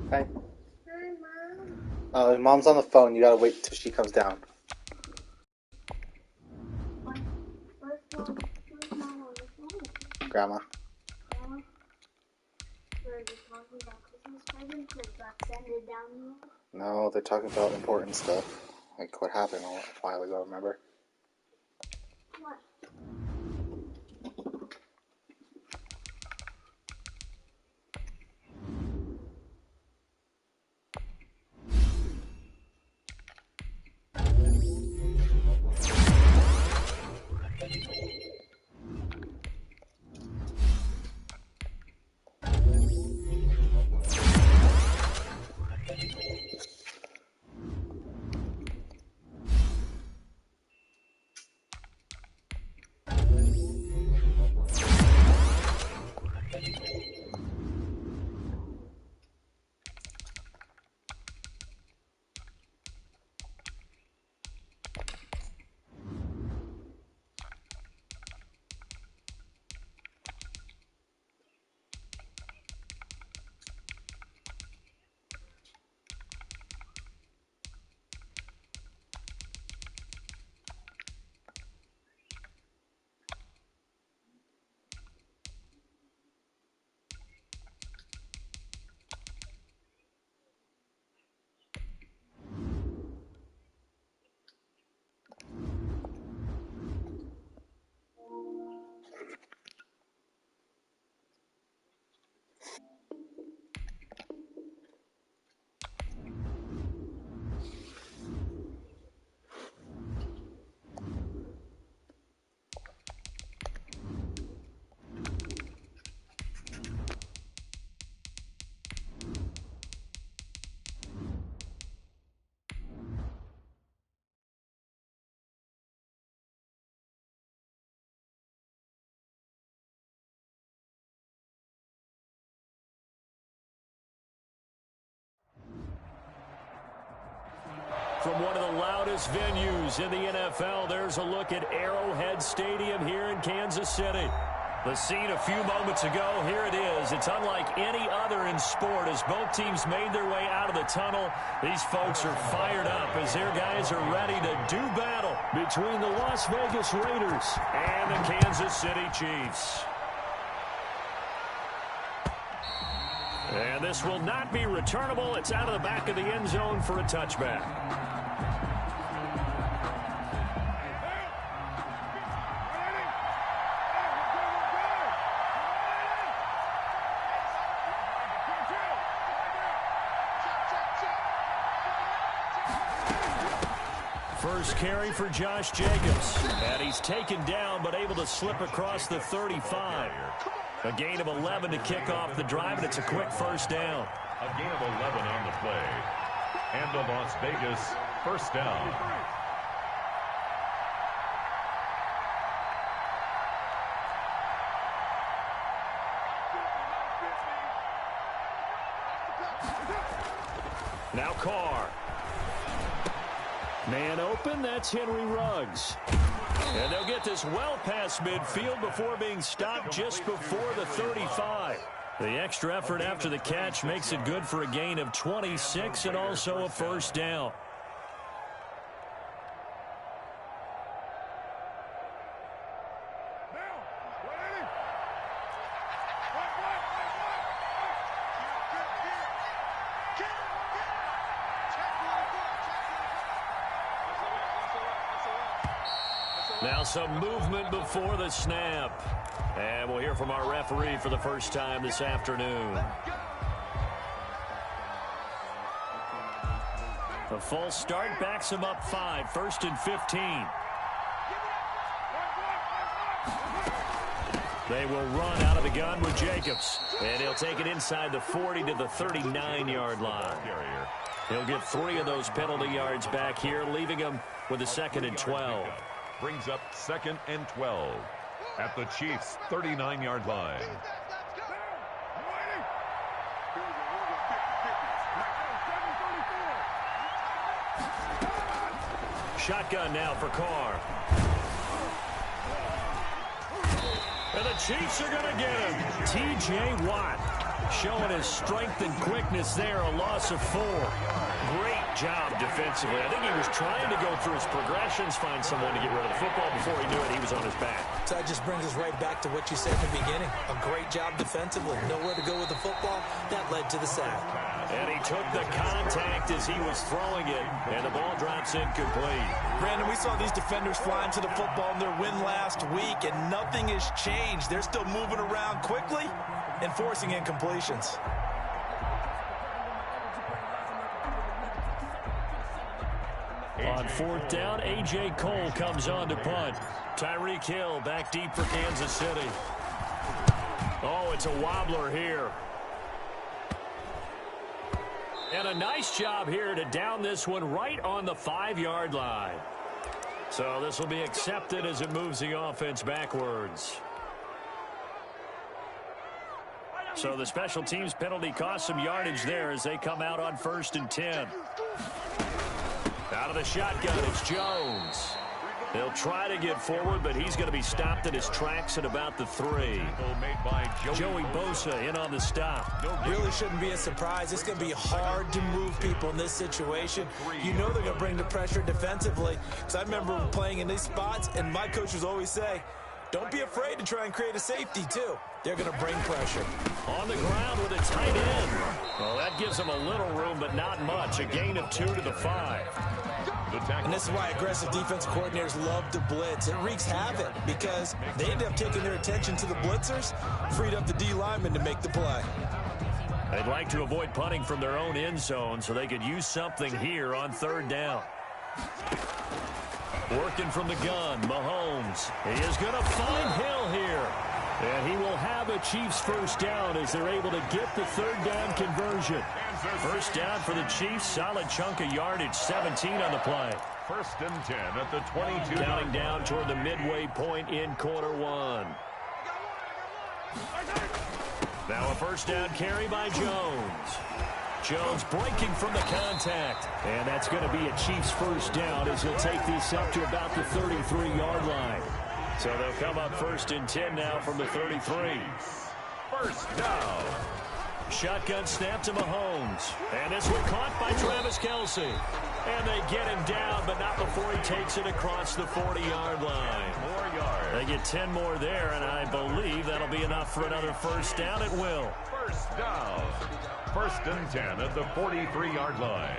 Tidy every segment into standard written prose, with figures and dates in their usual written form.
Hi. Hi, Mom. Mom's on the phone. You gotta wait till she comes down. Where's Mom on the phone? Grandma. Grandma? Were they talking about Christmas presents or got sent it down there? No, they're talking about important stuff. Like what happened a while ago, remember? What? From one of the loudest venues in the NFL, there's a look at Arrowhead Stadium here in Kansas City. The scene a few moments ago, here it is. It's unlike any other in sport as both teams made their way out of the tunnel. These folks are fired up as their guys are ready to do battle between the Las Vegas Raiders and the Kansas City Chiefs. And this will not be returnable. It's out of the back of the end zone for a touchback. First carry for Josh Jacobs. And he's taken down but able to slip across the 35. A gain of 11 to kick off the drive, and it's a quick first down. A gain of 11 on the play. And the Las Vegas first down. Now Carr. Man open, that's Henry Ruggs. And they'll get this well past midfield before being stopped just before the 35. The extra effort after the catch makes it good for a gain of 26 and also a first down. Now some movement before the snap. And we'll hear from our referee for the first time this afternoon. A false start backs him up 5, 1st and 15. They will run out of the gun with Jacobs. And he'll take it inside the 40 to the 39-yard line. He'll get 3 of those penalty yards back here, leaving him with a 2nd and 12. Brings up 2nd and 12 at the Chiefs' 39-yard line. Shotgun now for Carr. And the Chiefs are going to get him. T.J. Watt. Showing his strength and quickness there, a loss of 4. Great job defensively. I think he was trying to go through his progressions, find someone to get rid of the football. Before he knew it, he was on his back. So that just brings us right back to what you said in the beginning. A great job defensively. Nowhere to go with the football. That led to the sack. And he took the contact as he was throwing it, and the ball drops incomplete. Brandon, we saw these defenders flying to the football in their win last week, and nothing has changed. They're still moving around quickly and forcing incompletions. On 4th down, A.J. Cole comes on to punt. Tyreek Hill back deep for Kansas City. Oh, it's a wobbler here. And a nice job here to down this one right on the 5-yard line. So this will be accepted as it moves the offense backwards. So the special teams penalty cost some yardage there as they come out on 1st and 10. Out of the shotgun, it's Jones. They'll try to get forward, but he's going to be stopped in his tracks at about the 3. Joey Bosa in on the stop. Really shouldn't be a surprise. It's going to be hard to move people in this situation. You know they're going to bring the pressure defensively. Because I remember playing in these spots, and my coaches always say, don't be afraid to try and create a safety, too. They're going to bring pressure. On the ground with a tight end. Well, that gives them a little room, but not much. A gain of 2 to the 5. And this is why aggressive defensive coordinators love to blitz. It wreaks havoc because they end up taking their attention to the blitzers, freed up the D lineman to make the play. They'd like to avoid punting from their own end zone so they could use something here on 3rd down. Working from the gun, Mahomes. He is going to find Hill here. And he will have a Chiefs 1st down as they're able to get the 3rd down conversion. 1st down for the Chiefs, solid chunk of yardage, 17 on the play. 1st and 10 at the 22. Counting down toward the midway point in quarter 1. Now a 1st down carry by Jones. Jones breaking from the contact. And that's going to be a Chiefs 1st down as he'll take this up to about the 33-yard line. So they'll come up 1st and 10 now from the 33. 1st down. Shotgun snap to Mahomes. And this one caught by Travis Kelce. And they get him down, but not before he takes it across the 40-yard line. 4 yards. They get 10 more there, and I believe that'll be enough for another 1st down. It will. 1st down. 1st and 10 at the 43-yard line.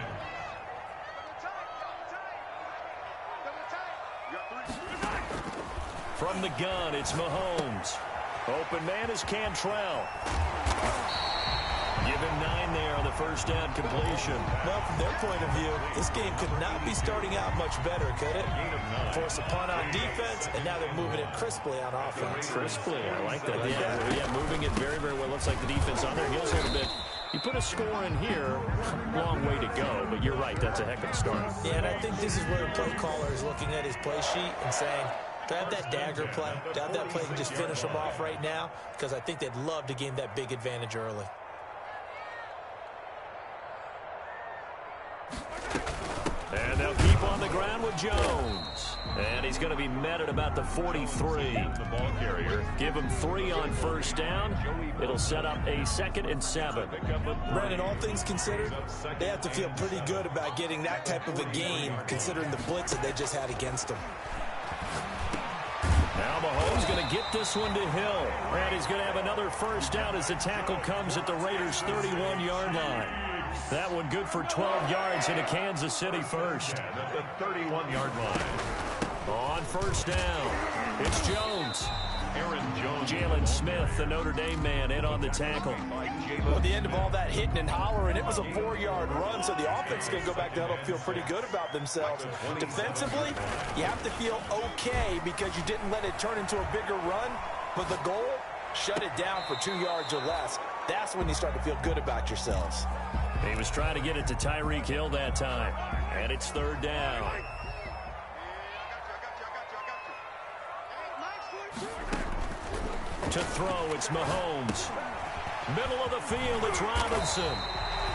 From the gun, it's Mahomes. Open man is Cantrell. Give him 9 there on the 1st down completion. Well, from their point of view, this game could not be starting out much better, could it? Force a punt on defense, and now they're moving it crisply on offense. Crisply, I like that. Yeah, moving it very, very well. Looks like the defense on their heels a little bit. You put a score in here, long way to go, but you're right, that's a heck of a start. Yeah, and I think this is where the play caller is looking at his play sheet and saying, do I have that dagger play? Do I have that play and just finish them off right now? Because I think they'd love to gain that big advantage early. And they'll keep on the ground with Jones. And he's going to be met at about the 43. The ball carrier. Give him 3 on 1st down. It'll set up a 2nd and 7. Brandon, all things considered, they have to feel pretty good about getting that type of a game, considering the blitz that they just had against them. Now Mahomes going to get this one to Hill. And he's going to have another 1st down as the tackle comes at the Raiders' 31-yard line. That one good for 12 yards into Kansas City 1st. At the 31-yard line. On 1st down, it's Jones. Aaron Jones. Jalen Smith, the Notre Dame man, in on the tackle. Well, at the end of all that hitting and hollering, it was a 4-yard run, so the offense is going to go back down and feel pretty good about themselves. Defensively, you have to feel okay because you didn't let it turn into a bigger run, but the goal, shut it down for 2 yards or less. That's when you start to feel good about yourselves. He was trying to get it to Tyreek Hill that time, and it's 3rd down. To throw, it's Mahomes. Middle of the field, it's Robinson.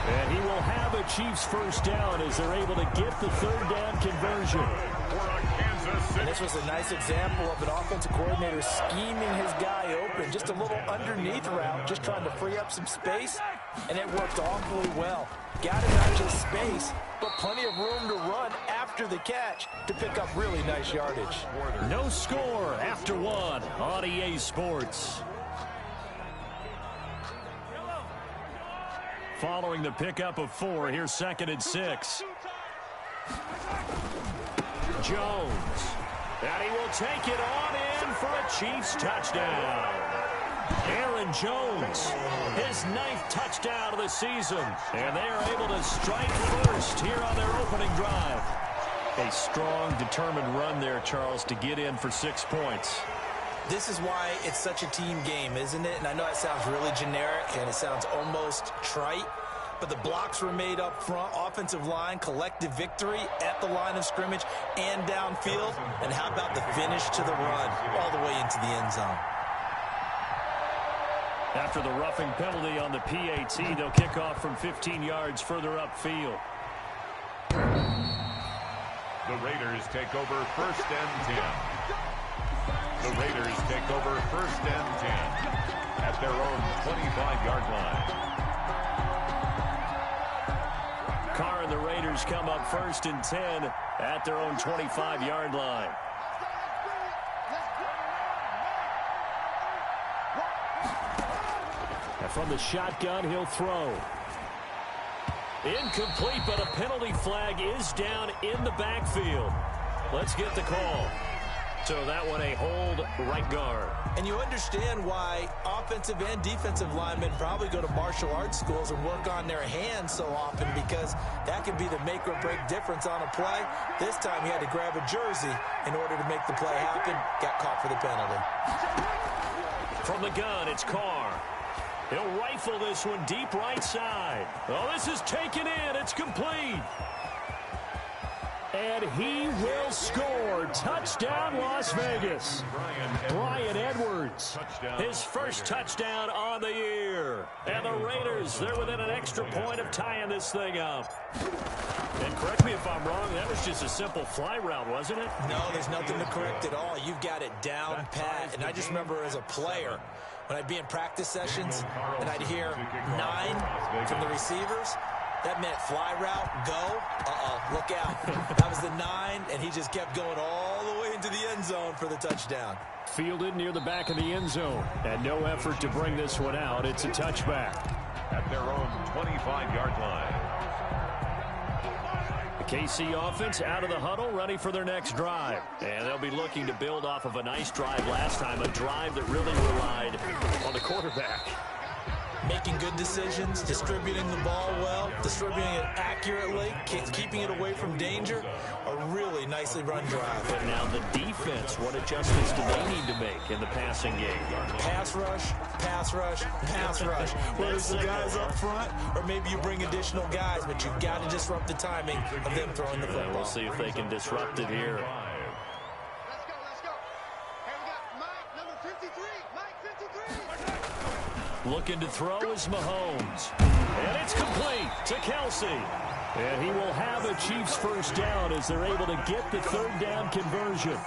And he will have a Chiefs 1st down as they're able to get the 3rd down conversion. For a Kansas And this was a nice example of an offensive coordinator scheming his guy open. Just a little underneath route, just trying to free up some space, and it worked awfully well. Got him not just space, but plenty of room to run after the catch to pick up really nice yardage. No score after one on EA Sports. Following the pickup of 4, here's 2nd and 6. Jones. And he will take it on in for a Chiefs touchdown. Aaron Jones, his 9th touchdown of the season. And they are able to strike first here on their opening drive. A strong, determined run there, Charles, to get in for 6 points. This is why it's such a team game, isn't it? And I know it sounds really generic and it sounds almost trite, but the blocks were made up front, offensive line, collective victory at the line of scrimmage and downfield. And how about the finish to the run all the way into the end zone? After the roughing penalty on the PAT, they'll kick off from 15 yards further upfield. The Raiders take over 1st and 10. The Raiders take over 1st and 10 at their own 25-yard line. Carr and the Raiders come up 1st and 10 at their own 25-yard line. And from the shotgun, he'll throw. Incomplete, but a penalty flag is down in the backfield. Let's get the call. So that one a hold right guard. And you understand why offensive and defensive linemen probably go to martial arts schools and work on their hands so often, because that can be the make or break difference on a play. This time he had to grab a jersey in order to make the play happen. Got caught for the penalty. From the gun, it's Carr. He'll rifle this one deep right side. Oh, this is taken in. It's complete. And he will score. Touchdown, Las Vegas. Bryan Edwards, his first touchdown on the year. And the Raiders, they're within an extra point of tying this thing up. And correct me if I'm wrong, that was just a simple fly route, wasn't it? No, there's nothing to correct at all. You've got it down pat. And I just remember as a player, when I'd be in practice sessions and I'd hear 9 from the receivers, that meant fly route, go, look out. That was the 9, and he just kept going all the way into the end zone for the touchdown. Fielded near the back of the end zone, and no effort to bring this one out. It's a touchback. At their own 25-yard line. The KC offense out of the huddle, ready for their next drive. And they'll be looking to build off of a nice drive last time, a drive that really relied on the quarterback. Making good decisions, distributing the ball well, distributing it accurately, keeping it away from danger. A really nicely run drive. But now the defense, what adjustments do they need to make in the passing game? Pass rush, pass rush, pass rush. Whether it's the guys up front or maybe you bring additional guys, but you've got to disrupt the timing of them throwing the football. We'll see if they can disrupt it here. Let's go. Hey, we got Mike, number 53. Mike, 53. Looking to throw is Mahomes. And it's complete to Kelsey. And he will have a Chiefs first down as they're able to get the 3rd down conversion.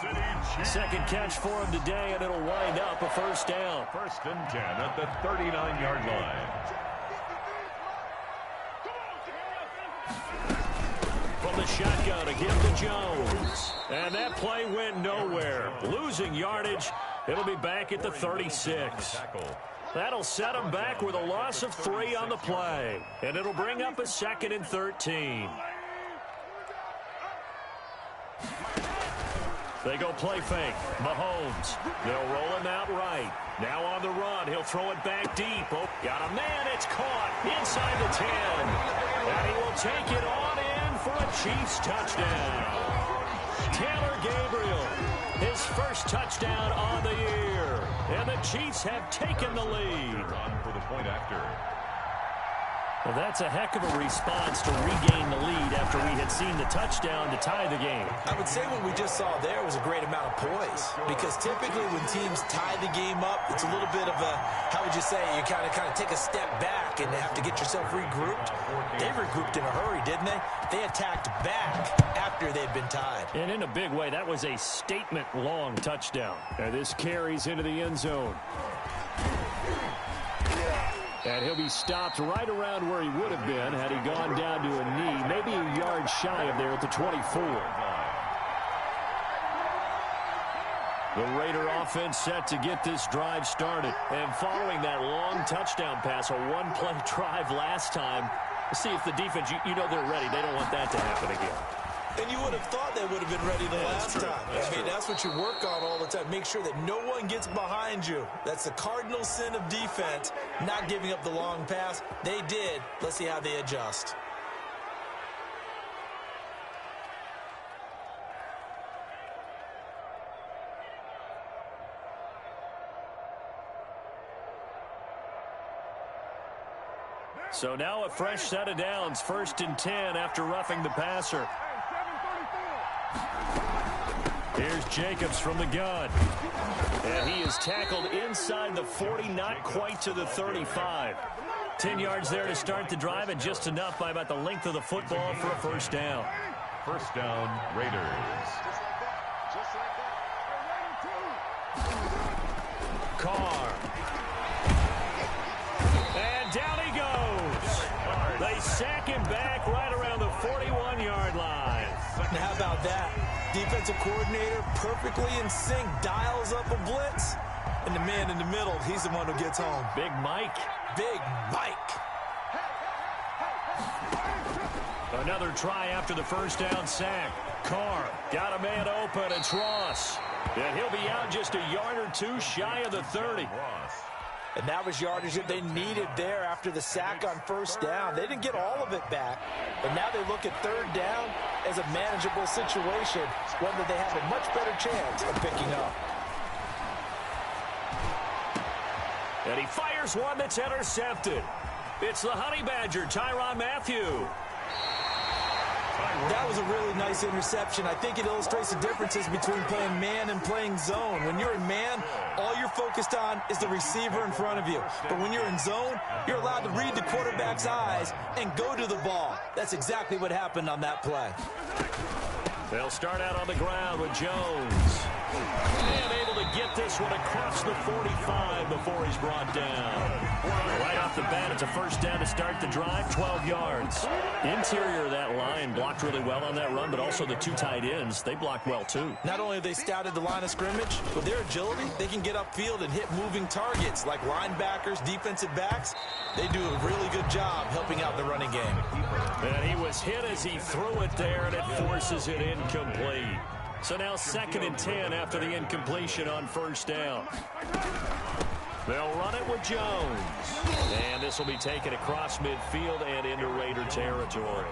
Second catch for him today, and it'll wind up a first down. 1st and 10 at the 39-yard line. From the shotgun, again to Jones. And that play went nowhere. Losing yardage. It'll be back at the 36. That'll set them back with a loss of 3 on the play. And it'll bring up a 2nd and 13. They go play fake. Mahomes. They'll roll him out right. Now on the run. He'll throw it back deep. Oh, got a man. It's caught inside the 10. And he will take it on in for a Chiefs touchdown. Taylor Gabriel, his first touchdown on the year. And the Chiefs have taken the lead. On for the point after. Well, that's a heck of a response to regain the lead after we had seen the touchdown to tie the game. I would say what we just saw there was a great amount of poise, because typically when teams tie the game up, it's a little bit of a, how would you say, you kind of take a step back and have to get yourself regrouped. They regrouped in a hurry, didn't they? They attacked back after they'd been tied. And in a big way, that was a statement-long touchdown. And this carries into the end zone. And he'll be stopped right around where he would have been had he gone down to a knee, maybe a yard shy of there at the 24. The Raider offense set to get this drive started. And following that long touchdown pass, a one-play drive last time, see if the defense, you know they're ready. They don't want that to happen again. And you would have thought they would have been ready the last time. That's what you work on all the time. Make sure that no one gets behind you. That's the cardinal sin of defense, not giving up the long pass. They did. Let's see how they adjust. So now a fresh set of downs, 1st and 10 after roughing the passer. Here's Jacobs from the gun. And he is tackled inside the 40, not quite to the 35. 10 yards there to start the drive, and just enough by about the length of the football for a first down. First down, Raiders. Just like that. Carr. And down he goes. They sack him back right around the 41-yard line. Now, how about that? Defensive coordinator perfectly in sync, dials up a blitz, and the man in the middle, he's the one who gets home. Big Mike. Big Mike. Another try after the first down sack. Carr got a man open. It's Ross. And he'll be out just a yard or two shy of the 30. And that was yardage that they needed there after the sack on first down. They didn't get all of it back, but now they look at third down as a manageable situation, one that they have a much better chance of picking up. And he fires one that's intercepted. It's the Honey Badger, Tyrann Mathieu. That was a really nice interception. I think it illustrates the differences between playing man and playing zone. When you're in man, all you're focused on is the receiver in front of you. But when you're in zone, you're allowed to read the quarterback's eyes and go to the ball. That's exactly what happened on that play. They'll start out on the ground with Jones. And able to get this one across the 45 before he's brought down. Right off the bat, it's a first down to start the drive, 12 yards. Interior of that line blocked really well on that run, but also the two tight ends, they blocked well too. Not only have they scouted the line of scrimmage, with their agility, they can get upfield and hit moving targets like linebackers, defensive backs. They do a really good job helping out the running game. And he was hit as he threw it there, and it forces it incomplete. So now 2nd and 10 after the incompletion on first down. They'll run it with Jones. And this will be taken across midfield and into Raider territory.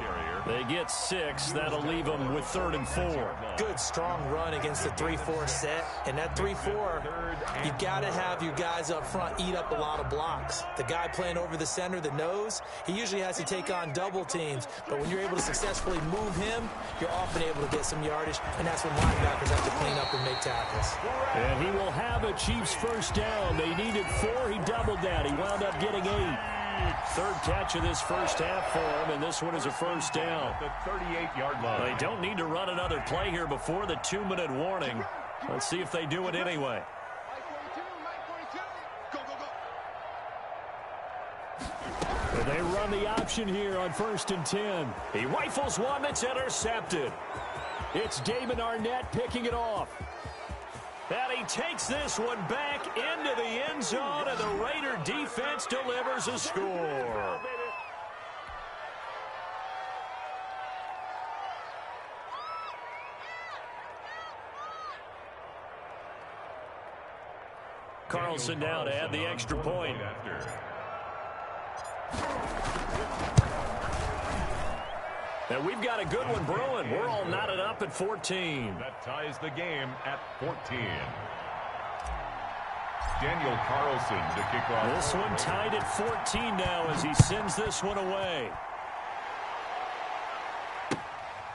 They get 6. That'll leave them with 3rd and 4. Good, strong run against the 3-4 set. And that 3-4, you got to have your guys up front eat up a lot of blocks. The guy playing over the center, the nose, he usually has to take on double teams. But when you're able to successfully move him, you're often able to get some yardage. And that's when linebackers have to clean up and make tackles. And he will have a Chiefs first down. They needed 4. He doubled that. He wound up getting 8. Third catch of this first half for him, and this one is a first down. The 38-yard line. They don't need to run another play here before the 2-minute warning. Let's see if they do it anyway. Mike 42, And they run the option here on 1st and 10. He rifles one that's intercepted. It's Damon Arnett picking it off. And he takes this one back into the end zone, and the Raider defense delivers a score. Carlson now to add the extra point. And we've got a good one brewing. We're all knotted up at 14. That ties the game at 14. Daniel Carlson to kick off. This one tied at 14 now as he sends this one away.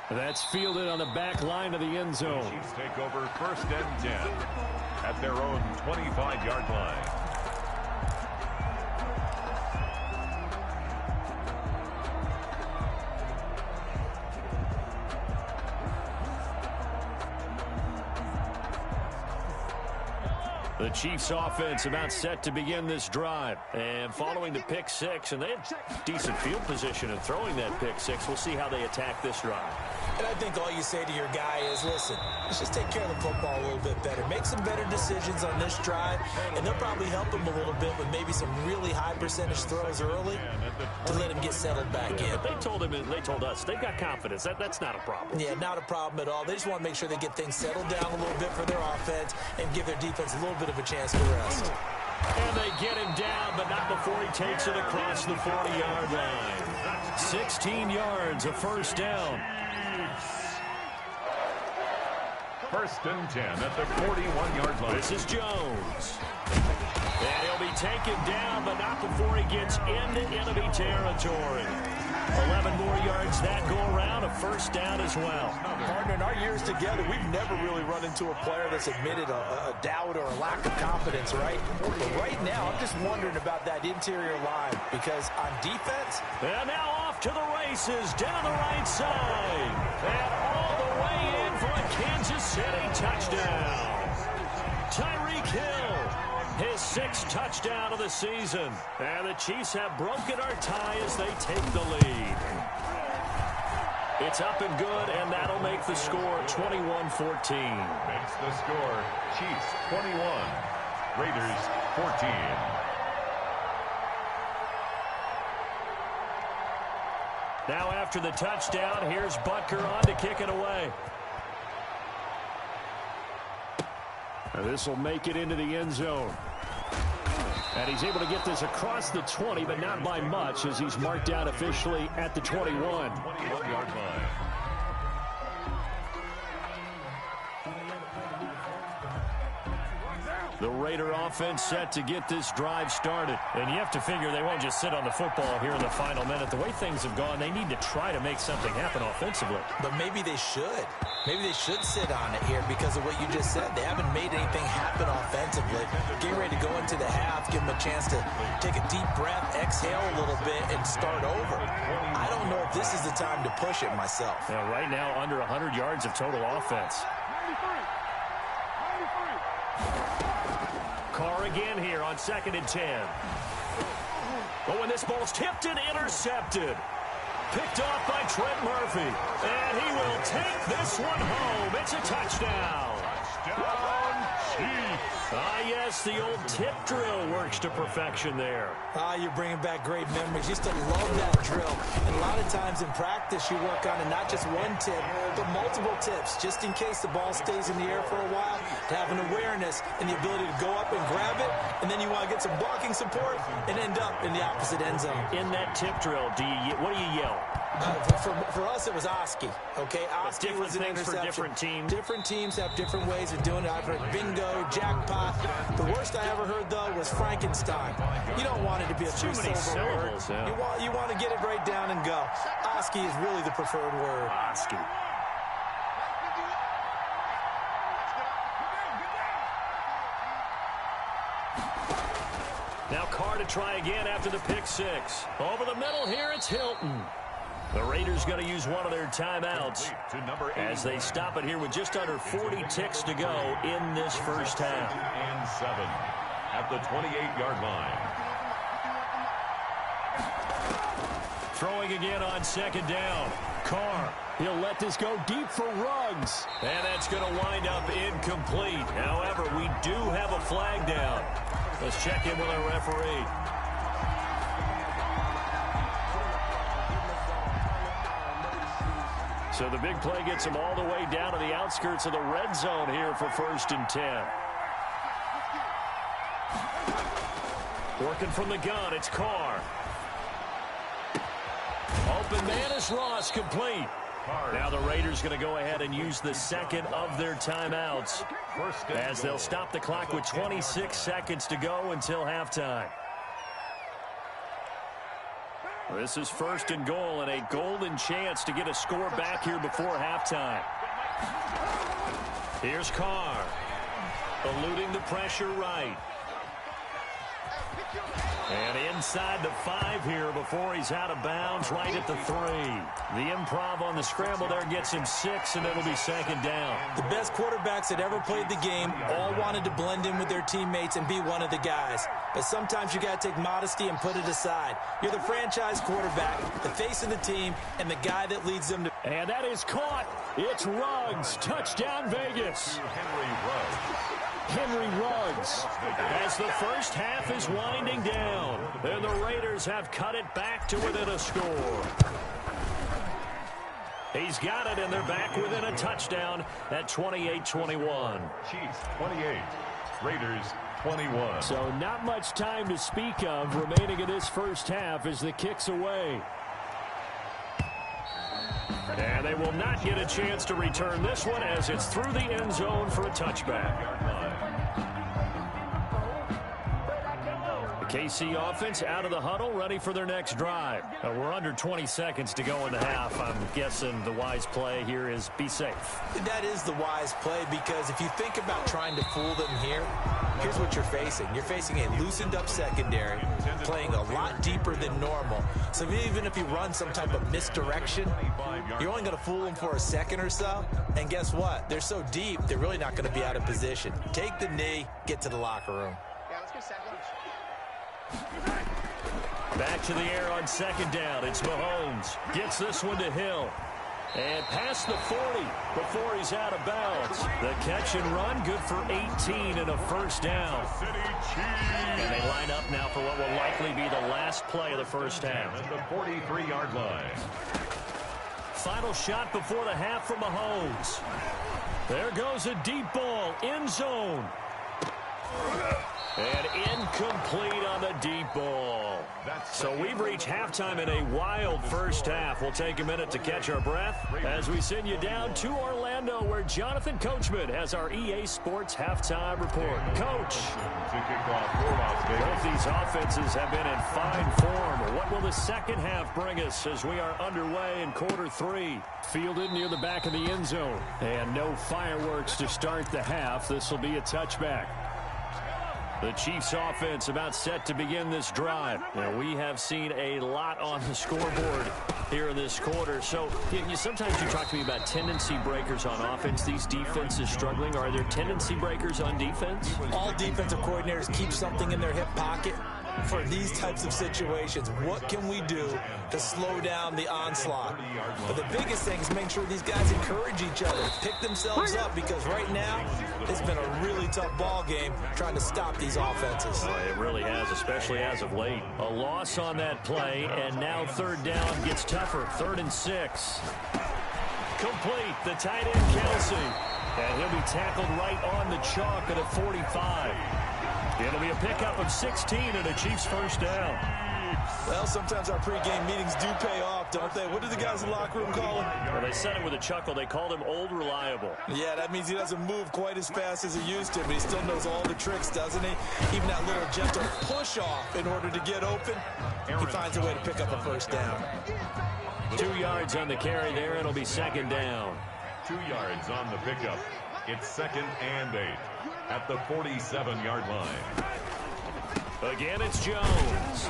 That's fielded on the back line of the end zone. The Chiefs take over 1st and 10 at their own 25-yard line. The Chiefs offense about set to begin this drive. And following the pick six, and they had decent field position in throwing that pick six. We'll see how they attack this drive. And I think all you say to your guy is, listen, let's just take care of the football a little bit better. Make some better decisions on this drive, and they'll probably help him a little bit with maybe some really high percentage throws early to let him get settled back in. But they told us they've got confidence. That's not a problem. Yeah, not a problem at all. They just want to make sure they get things settled down a little bit for their offense and give their defense a little bit of a chance to rest. And they get him down, but not before he takes it across the 40-yard line. 16 yards, a first down. 1st and 10 at the 41-yard line. This is Jones. And he'll be taken down, but not before he gets into enemy territory. 11 more yards that go around, a first down as well. Partner, in our years together, we've never really run into a player that's admitted a doubt or a lack of confidence, right? But right now, I'm just wondering about that interior line because on defense... And now off to the races, down the right side. And all the way in for a Kansas City touchdown. Tyreek Hill, his 6th touchdown of the season. And the Chiefs have broken our tie as they take the lead. It's up and good, and that'll make the score 21-14. Makes the score Chiefs 21, Raiders 14. Now after the touchdown, here's Butker on to kick it away. This will make it into the end zone. And he's able to get this across the 20, but not by much as he's marked out officially at the 21. 21-yard line. The Raider offense set to get this drive started. And you have to figure they won't just sit on the football here in the final minute. The way things have gone, they need to try to make something happen offensively. But maybe they should. Maybe they should sit on it here because of what you just said. They haven't made anything happen offensively. Getting ready to go into the half, give them a chance to take a deep breath, exhale a little bit, and start over. I don't know if this is the time to push it myself. Now, right now, under 100 yards of total offense. Carr again here on 2nd and 10. Oh, and this ball's tipped and intercepted. Picked off by Trent Murphy. And he will take this one home. It's a touchdown. Touchdown, Chiefs. Ah, yes, the old tip drill works to perfection there. Ah, you're bringing back great memories. Used to love that drill. And a lot of times in practice, you work on it, not just one tip, but multiple tips, just in case the ball stays in the air for a while, to have an awareness and the ability to go up and grab it, and then you want to get some blocking support and end up in the opposite end zone. In that tip drill, what do you yell? For us, it was Oski. Okay, Oski was an interception. For different teams. Different teams have different ways of doing it. I've heard bingo, jackpot. The worst I ever heard, though, was Frankenstein. You don't want it to be a too many syllables. Word. Yeah. You want to get it right down and go. Oski is really the preferred word. Oski. Now Carr to try again after the pick six. Over the middle here, it's Hilton. The Raiders going to use one of their timeouts as they stop it here with just under 40 ticks to go in this first half. And 7 at the 28-yard line. Throwing again on 2nd down. Carr, he'll let this go deep for Ruggs. And that's going to wind up incomplete. However, we do have a flag down. Let's check in with our referee. So the big play gets him all the way down to the outskirts of the red zone here for 1st and 10. Working from the gun, it's Carr. Open man is Ross, complete. Now the Raiders going to go ahead and use the second of their timeouts as they'll stop the clock with 26 seconds to go until halftime. This is 1st and goal and a golden chance to get a score back here before halftime. Here's Carr, eluding the pressure right. And inside the 5 here before he's out of bounds right at the 3. The improv on the scramble there gets him 6, and it'll be 2nd down. The best quarterbacks that ever played the game all wanted to blend in with their teammates and be one of the guys. But sometimes you got to take modesty and put it aside. You're the franchise quarterback, the face of the team, and the guy that leads them to... And that is caught. It's Ruggs. Touchdown, Vegas. Henry Ruggs, as the first half is winding down, and the Raiders have cut it back to within a score. He's got it, and they're back within a touchdown at 28-21. Chiefs 28, Raiders 21. So not much time to speak of remaining in this first half as the kick's away. And they will not get a chance to return this one as it's through the end zone for a touchback. The KC offense out of the huddle, ready for their next drive. We're under 20 seconds to go in the half. I'm guessing the wise play here is be safe. That is the wise play, because if you think about trying to fool them here, here's what you're facing. You're facing a loosened up secondary, playing a lot deeper than normal. So even if you run some type of misdirection, you're only going to fool them for a second or so. And guess what? They're so deep, they're really not going to be out of position. Take the knee, get to the locker room. Yeah, let's go sack lunch. Back to the air on 2nd down. It's Mahomes. Gets this one to Hill. And past the 40 before he's out of bounds. The catch and run, good for 18 and a first down. And they line up now for what will likely be the last play of the first half. At the 43-yard line. Final shot before the half from Mahomes. There goes a deep ball, end zone. And incomplete on the deep ball. So we've reached halftime in a wild first half. We'll take a minute to catch our breath as we send you down to Orlando, where Jonathan Coachman has our EA Sports halftime report. Coach, both these offenses have been in fine form. What will the second half bring us as we are underway in quarter 3? Fielded near the back of the end zone. And no fireworks to start the half. This will be a touchback. The Chiefs offense about set to begin this drive. Now, we have seen a lot on the scoreboard here in this quarter. So sometimes you talk to me about tendency breakers on offense. These defenses struggling. Are there tendency breakers on defense? All defensive coordinators keep something in their hip pocket for these types of situations. What can we do to slow down the onslaught? But the biggest thing is make sure these guys encourage each other, pick themselves up, because right now it's been a really tough ball game trying to stop these offenses. It really has, especially as of late. A loss on that play, and now 3rd down gets tougher. 3rd and 6. Complete. The tight end, Kelsey. And he'll be tackled right on the chalk at a 45. It'll be a pickup of 16 and a Chiefs first down. Well, sometimes our pregame meetings do pay off, don't they? What do the guys in the locker room call him? Well, they said it with a chuckle. They called him Old Reliable. Yeah, that means he doesn't move quite as fast as he used to, but he still knows all the tricks, doesn't he? Even that little gentle push-off in order to get open, he finds a way to pick up a first down. 2 yards on the carry there. It'll be 2nd down. 2 yards on the pickup. It's 2nd and 8 at the 47-yard line. Again, it's Jones.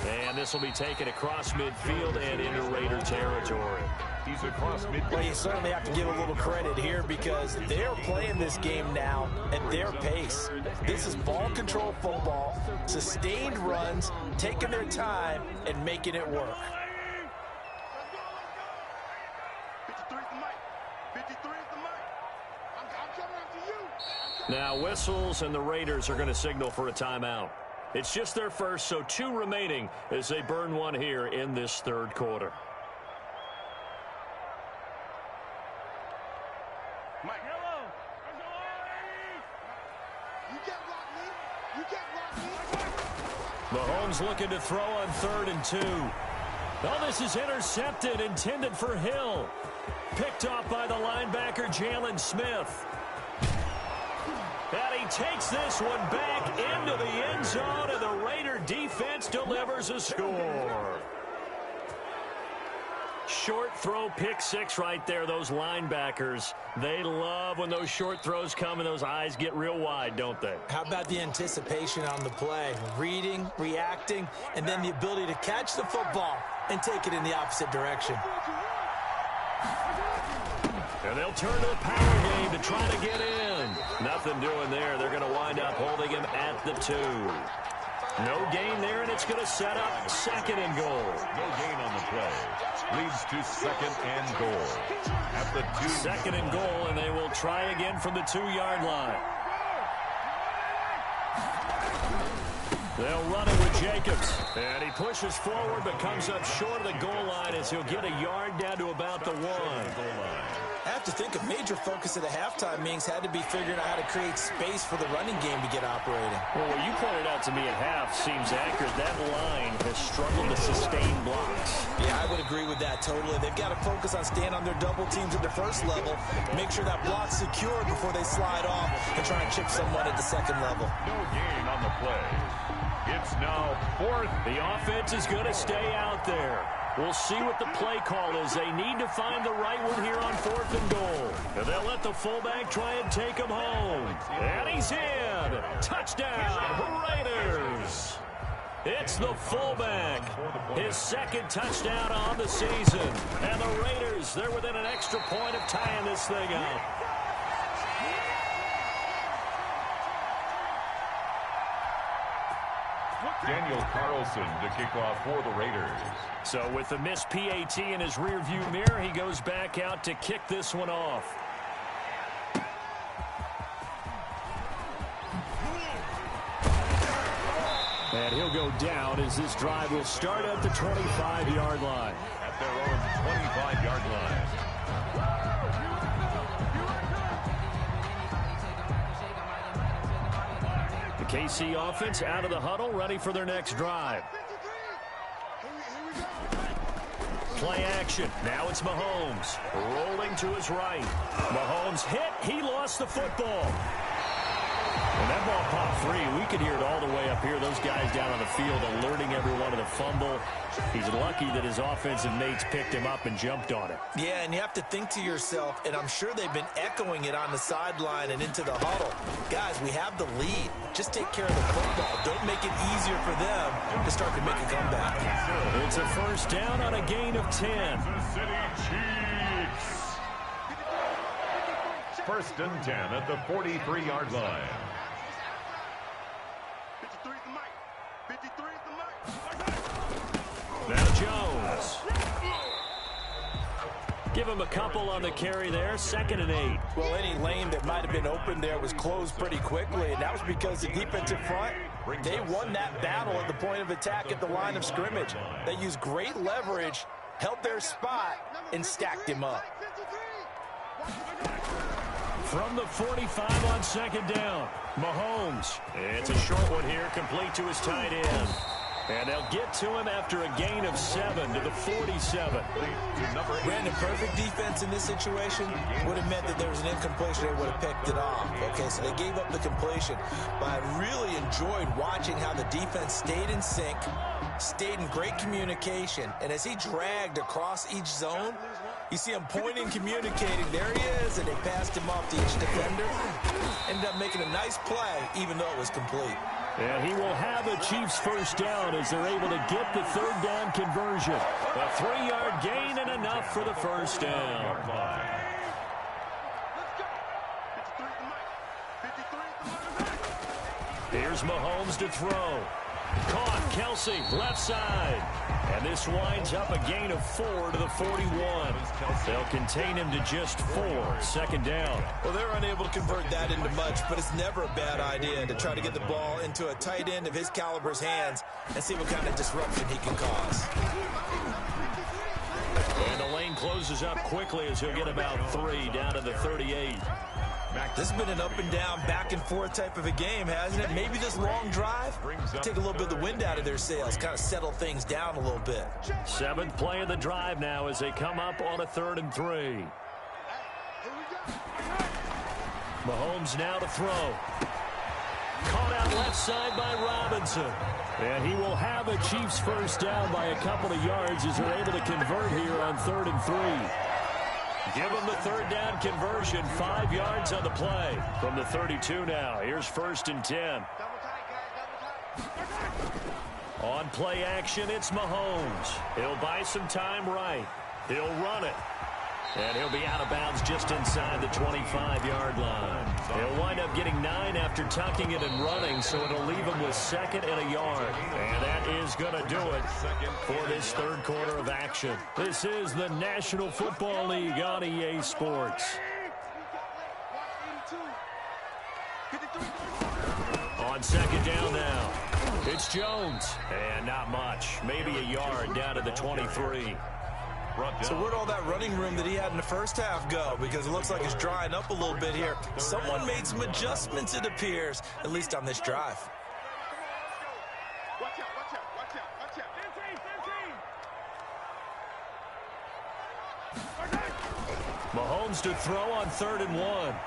And this will be taken across midfield and into Raider territory. He's across midfield. Well, you certainly have to give a little credit here, because they're playing this game now at their pace. This is ball control football, sustained runs, taking their time, and making it work. 53 is the mic. 53 is the mic. I'm coming after you. Now whistles, and the Raiders are going to signal for a timeout. It's just their first, so 2 remaining as they burn one here in this 3rd quarter. Mike. You can't block me. You can't block me. Mahomes looking to throw on 3rd and 2. Oh, this is intercepted, intended for Hill. Picked off by the linebacker, Jalen Smith. And he takes this one back into the end zone, and the Raider defense delivers a score. Short throw, pick six right there. Those linebackers, they love when those short throws come and those eyes get real wide, don't they? How about the anticipation on the play? Reading, reacting, and then the ability to catch the football and take it in the opposite direction. And they'll turn to the power game to try to get in. Nothing doing there. They're going to wind up holding him at the 2. No gain there, and it's going to set up second and goal. No gain on the play. Leads to second and goal. At the 2. Second and goal, and they will try again from the 2-yard line. They'll run it with Jacobs. And he pushes forward but comes up short of the goal line as he'll get a yard down to about the 1. I have to think a major focus at the halftime meetings had to be figuring out how to create space for the running game to get operating. Well, what you pointed out to me at half seems accurate. That line has struggled to sustain blocks. Yeah, I would agree with that totally. They've got to focus on staying on their double teams at the first level, make sure that block's secure before they slide off and try and chip someone at the second level. No gain on the play. It's now 4th. The offense is going to stay out there. We'll see what the play call is. They need to find the right one here on 4th and goal. And they'll let the fullback try and take him home. And he's in. Touchdown, Raiders. It's the fullback. His second touchdown on the season. And the Raiders, they're within an extra point of tying this thing up. Daniel Carlson to kick off for the Raiders. So with the missed PAT in his rearview mirror, he goes back out to kick this one off. And he'll go down as this drive will start at the 25-yard line. At their own 25-yard line. The KC offense out of the huddle, ready for their next drive. Play action. Now it's Mahomes. Rolling to his right. Mahomes hit. He lost the football. And that ball popped free. We could hear it all the way up here. Those guys down on the field alerting everyone of the fumble. He's lucky that his offensive mates picked him up and jumped on it. Yeah, and you have to think to yourself, and I'm sure they've been echoing it on the sideline and into the huddle. Guys, we have the lead. Just take care of the football. Don't make it easier for them to start to make a comeback. It's a first down on a gain of 10. Kansas City Chiefs. First and 10 at the 43-yard line. 53 is the mic. 53 is the mic. Now Jones. Give him a couple on the carry there. 2nd and 8. Well, any lane that might have been open there was closed pretty quickly, and that was because the defensive front, they won that battle at the point of attack at the line of scrimmage. They used great leverage, held their spot, and stacked him up. From the 45 on 2nd down, Mahomes. It's a short one here, complete to his tight end. And they'll get to him after a gain of 7 to the 47. Brandon, perfect defense in this situation would have meant that there was an incompletion. They would have picked it off. Okay, so they gave up the completion. But I really enjoyed watching how the defense stayed in sync, stayed in great communication. And as he dragged across each zone, you see him pointing, communicating. There he is, and they passed him off to each defender. Ended up making a nice play, even though it was complete. And he will have a Chiefs first down as they're able to get the 3rd down conversion. A 3-yard gain and enough for the first down. Here's Mahomes to throw. Caught, Kelsey, left side. And this winds up a gain of 4 to the 41. They'll contain him to just 4. 2nd down. Well, they're unable to convert that into much, but it's never a bad idea to try to get the ball into a tight end of his caliber's hands and see what kind of disruption he can cause. And the lane closes up quickly as he'll get about 3 down to the 38. This has been an up and down, back and forth type of a game, hasn't it? Maybe this long drive take a little bit of the wind out of their sails, kind of settle things down a little bit. 7th play of the drive now as they come up on a 3rd and 3. Mahomes now to throw. Caught out left side by Robinson. And he will have a Chiefs first down by a couple of yards as they're able to convert here on 3rd and 3. Give them the 3rd down conversion, 5 yards on the play. From the 32 now, here's 1st and 10. On play action, it's Mahomes. He'll buy some time right. He'll run it. And he'll be out of bounds just inside the 25-yard line. He'll wind up getting 9 after tucking it and running, so it'll leave him with 2nd and a yard. And that is going to do it for this 3rd quarter of action. This is the National Football League on EA Sports. On 2nd down now, it's Jones. And not much, maybe a yard down to the 23. So where'd all that running room that he had in the first half go? Because it looks like it's drying up a little bit here. Someone made some adjustments, it appears, at least on this drive. Watch out, watch out, watch out, watch out. Mahomes to throw on 3rd and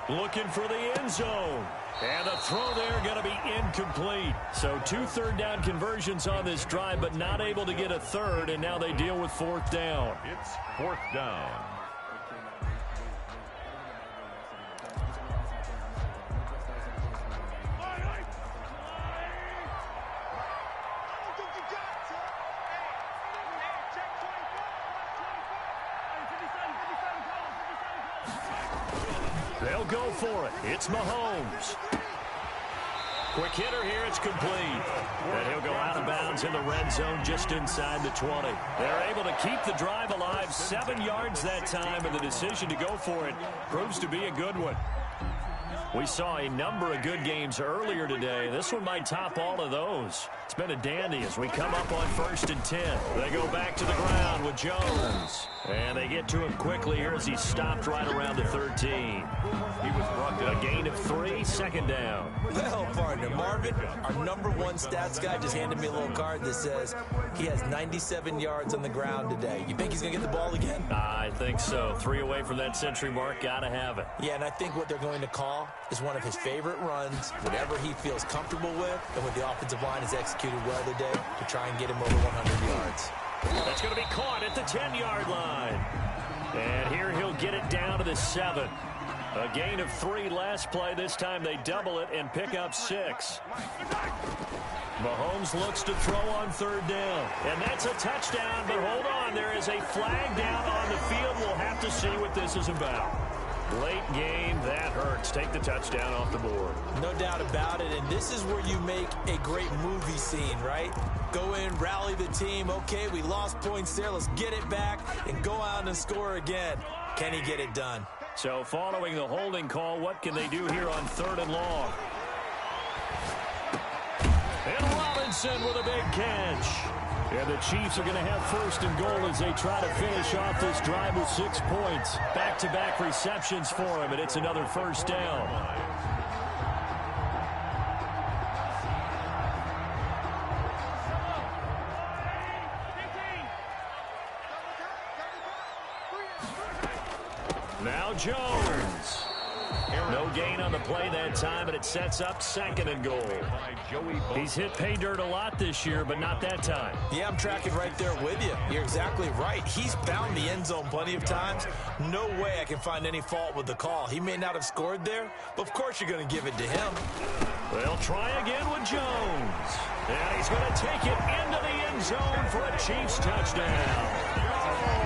1. Looking for the end zone. And the throw there going to be incomplete. So 2 3rd down conversions on this drive, but not able to get a 3rd, and now they deal with 4th down. It's 4th down. They'll go for it. It's Mahomes. Quick hitter here. It's complete. And he'll go out of bounds in the red zone just inside the 20. They're able to keep the drive alive. 7 yards that time, and the decision to go for it proves to be a good one. We saw a number of good games earlier today. This one might top all of those. It's been a dandy as we come up on 1st and 10. They go back to the ground with Jones. And they get to him quickly here as he stopped right around the 13. He was brought down. A gain of 3, 2nd down. Well, partner, Marvin, our #1 stats guy just handed me a little card that says he has 97 yards on the ground today. You think he's going to get the ball again? I think so. 3 away from that century mark. Got to have it. Yeah, and I think what they're going to call is one of his favorite runs, whatever he feels comfortable with, and what the offensive line has executed well today to try and get him over 100 yards. That's going to be caught at the 10-yard line. And here he'll get it down to the 7. A gain of 3 last play. This time they double it and pick up 6. Mahomes looks to throw on 3rd down. And that's a touchdown, but hold on. There is a flag down on the field. We'll have to see what this is about. Late game, that hurts. Take the touchdown off the board. No doubt about it, and this is where you make a great movie scene, right? Go in, rally the team. Okay, we lost points there. Let's get it back and go out and score again. Can he get it done? So following the holding call, what can they do here on 3rd and long? And Robinson with a big catch. And the Chiefs are going to have 1st and goal as they try to finish off this drive with 6 points. Back-to-back receptions for him, and it's another 1st down. Now Jones. No gain on the play that time, and it sets up 2nd and goal. He's hit pay dirt a lot this year, but not that time. Yeah, I'm tracking right there with you. You're exactly right. He's found the end zone plenty of times. No way I can find any fault with the call. He may not have scored there, but of course you're going to give it to him. They'll try again with Jones. And he's going to take it into the end zone for a Chiefs touchdown.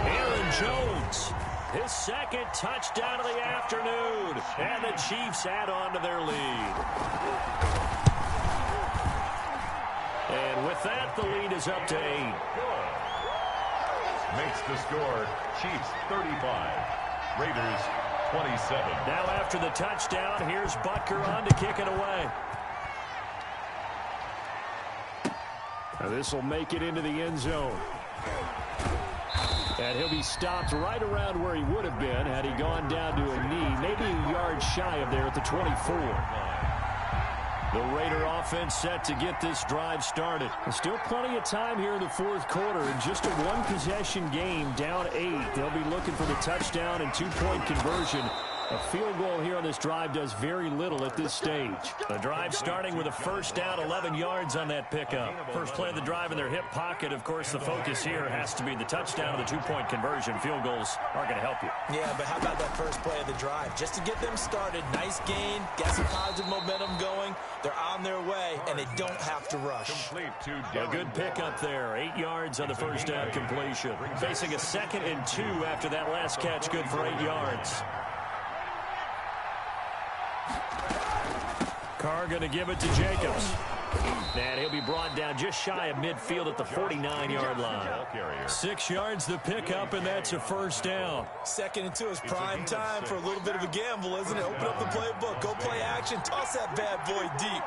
Aaron Jones. His 2nd touchdown of the afternoon. And the Chiefs add on to their lead. And with that, the lead is up to 8. Makes the score Chiefs 35, Raiders 27. Now after the touchdown, here's Butker on to kick it away. Now this will make it into the end zone. And he'll be stopped right around where he would have been had he gone down to a knee, maybe a yard shy of there at the 24. The Raider offense set to get this drive started. There's still plenty of time here in the fourth quarter. In just a one-possession game, down 8. They'll be looking for the touchdown and two-point conversion. A field goal here on this drive does very little at this stage. The drive starting with a first down, 11 yards on that pickup. First play of the drive in their hip pocket. Of course, the focus here has to be the touchdown and the two-point conversion. Field goals aren't going to help you. Yeah, but how about that first play of the drive? Just to get them started, nice gain, get some positive momentum going. They're on their way, and they don't have to rush. A good pickup there. 8 yards on the first down completion. Facing a 2nd and 2 after that last catch, good for 8 yards. Carr going to give it to Jacobs. And he'll be brought down just shy of midfield at the 49-yard line. 6 yards the pickup, and that's a first down. 2nd and 2 is prime time for a little bit of a gamble, isn't it? Open up the playbook, go play action, toss that bad boy deep.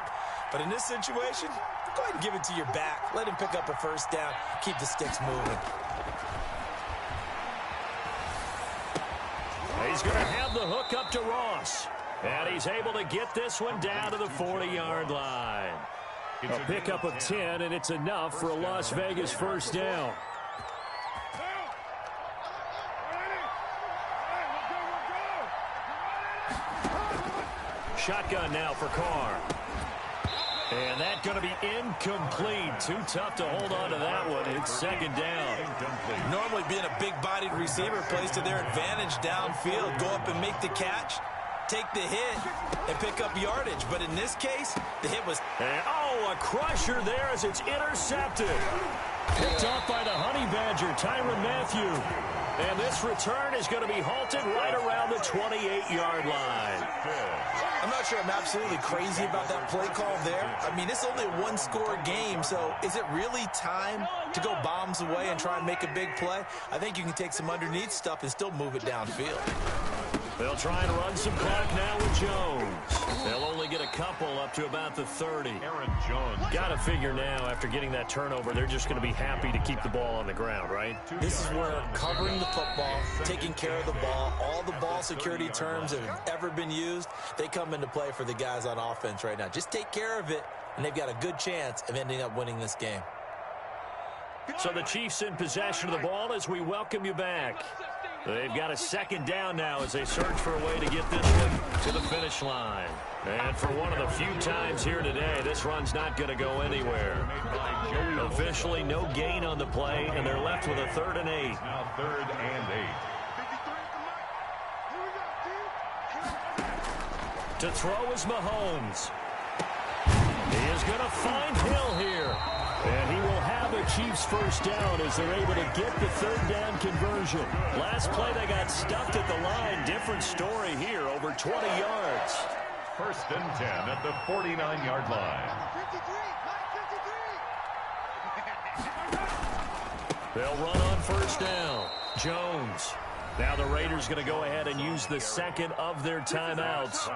But in this situation, go ahead and give it to your back. Let him pick up a first down. Keep the sticks moving. He's going to have the hook up to Ross. And he's able to get this one down to the 40-yard line. A pickup of 10, and it's enough for a Las Vegas first down. Shotgun now for Carr. And that's going to be incomplete. Too tough to hold on to that one. It's 2nd down. Normally being a big-bodied receiver plays to their advantage downfield. Go up and make the catch, take the hit, and pick up yardage. But in this case, the hit was... And, a crusher there as it's intercepted. Picked off by the Honey Badger, Tyrann Mathieu. And this return is going to be halted right around the 28-yard line. I'm not sure I'm absolutely crazy about that play call there. I mean, it's only a one-score game, so is it really time to go bombs away and try and make a big play? I think you can take some underneath stuff and still move it downfield. They'll try and run some clock now with Jones. They'll only get a couple up to about the 30. Aaron Jones. Got to figure now, after getting that turnover, they're just going to be happy to keep the ball on the ground, right? This is where covering the football, taking care of the ball, all the ball security terms that have ever been used, they come into play for the guys on offense right now. Just take care of it, and they've got a good chance of ending up winning this game. So the Chiefs in possession of the ball as we welcome you back. They've got a 2nd down now as they search for a way to get this one to the finish line. And for one of the few times here today, this run's not going to go anywhere. Officially, no gain on the play, and they're left with a 3rd and 8. Now 3rd and 8. To throw is Mahomes. He is going to find Hill here. And he will have a Chiefs first down as they're able to get the 3rd down conversion. Last play, they got stuffed at the line. Different story here, over 20 yards. 1st and 10 at the 49-yard line. They'll run on first down. Jones. Now the Raiders going to go ahead and use the 2nd of their timeouts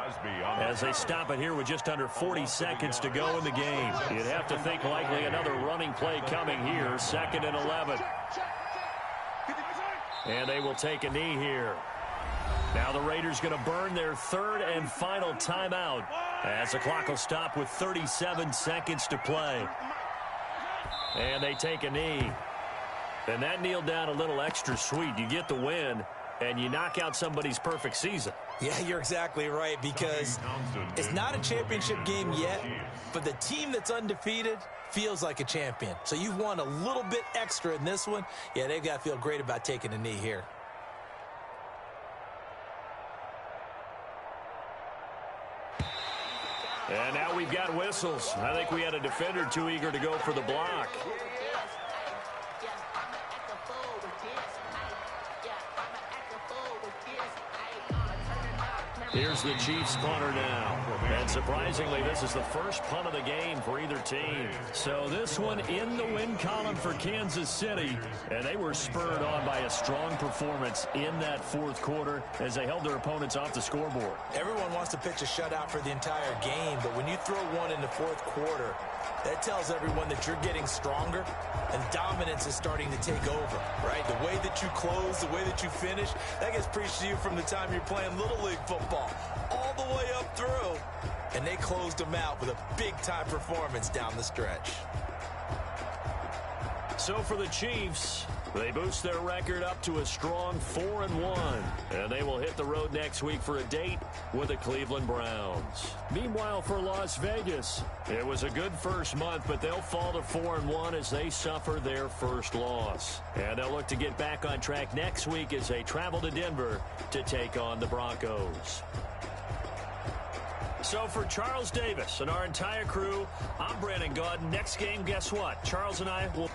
as they stop it here with just under 40 seconds to go in the game. You'd have to think likely another running play coming here. 2nd and 11. And they will take a knee here. Now the Raiders going to burn their 3rd and final timeout as the clock will stop with 37 seconds to play. And they take a knee. And that kneeled down a little extra sweet. You get the win, and you knock out somebody's perfect season. Yeah, you're exactly right, because it's not a championship game yet, but the team that's undefeated feels like a champion. So you've won a little bit extra in this one. Yeah, they've got to feel great about taking a knee here. And now we've got whistles. I think we had a defender too eager to go for the block. Here's the Chiefs punter now. And surprisingly, this is the first punt of the game for either team. So this one in the win column for Kansas City. And they were spurred on by a strong performance in that 4th quarter as they held their opponents off the scoreboard. Everyone wants to pitch a shutout for the entire game, but when you throw one in the 4th quarter, That tells everyone that you're getting stronger and dominance is starting to take over, right? The way that you close, the way that you finish, that gets preached to you from the time you're playing Little League football all the way up through. And they closed them out with a big-time performance down the stretch. So for the Chiefs, they boost their record up to a strong 4-1, and they will hit the road next week for a date with the Cleveland Browns. Meanwhile, for Las Vegas, it was a good first month, but they'll fall to 4-1 as they suffer their first loss. And they'll look to get back on track next week as they travel to Denver to take on the Broncos. So for Charles Davis and our entire crew, I'm Brandon Gaudin. Next game, guess what? Charles and I will...